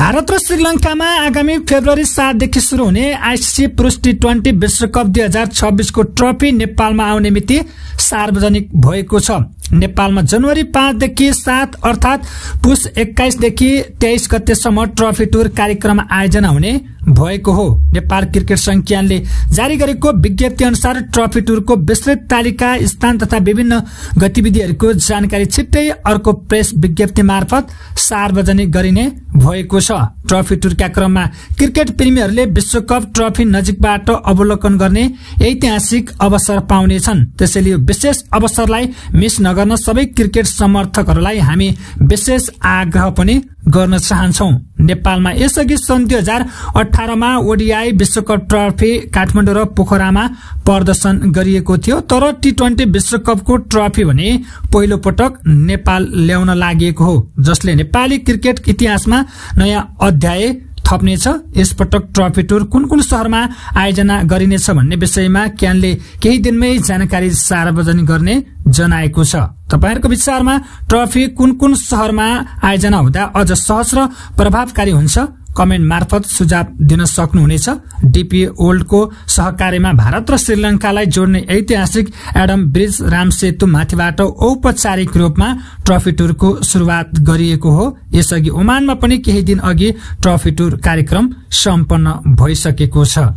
भारत र श्रीलंकामा आगामी फेब्रुअरी 7 देखि शुरू हुने आईसीसी पुरुष टी20 विश्वकप 2026 को ट्रफी नेपालमा आउने मिति सार्वजनिक भएको छ। नेपालमा जनवरी 5 देखि 7 अर्थात पुष 21 देखि 23 गतेसम्म ट्रफी टुर कार्यक्रम आयोजना हुने भएको हो। नेपाल क्रिकेट संज्ञानले जारी गरेको विज्ञप्ति अनुसार ट्रफी टुरको विस्तृत तालिका, स्थान तथा विभिन्न गतिविधिहरूको जानकारी छिट्टै अर्को प्रेस विज्ञप्ति मार्फत सार्वजनिक गरिने भएको छ। ट्रफी टुरका क्रममा क्रिकेट प्रेमीहरूले विश्वकप ट्रफी नजिकबाट अवलोकन गर्ने ऐतिहासिक अवसर पाउनेछन्। त्यसैले यो विशेष अवसरलाई मिस नगर्न सबै क्रिकेट समर्थकहरूलाई हामी विशेष आग्रह पनि गर्न चाहन्छौं। नेपालमा यसअघि सन् 2018 मा ओडीआई विश्वकप ट्रफी काठमाडौँ र पोखरामा प्रदर्शन गरिएको थियो, तर टी20 विश्वकपको ट्रफी भने पहिलो पटक नेपाल ल्याउन लागि हो, जसले नेपाली क्रिकेट इतिहासमा नयाँ अध्याय थप्नेछ। यसपटक ट्रफी टुर कुन कुन शहरमा आयोजना गरिनेछ भन्ने विषयमा क्यानले केही दिनमै जानकारी सार्वजनिक गर्ने जनाएको छ। तपाईहरुको विचारमा ट्रफी कुन कुन शहरमा आयोजना हुँदा अझ सहज र प्रभावकारी हुन्छ? कमेन्ट मार्फत सुझाव दिन सक्नुहुनेछ। डीपी वर्ल्डको सहकार्यमा भारत र श्रीलंकालाई जोड्ने ऐतिहासिक एडम ब्रिज राम सेतु माथिबाट औपचारिक रूपमा ट्रफी टुरको शुरूआत गरिएको हो। यसअघि ओमानमा पनि केही दिन अघि ट्रफी टुर कार्यक्रम सम्पन्न भइसकेको छ।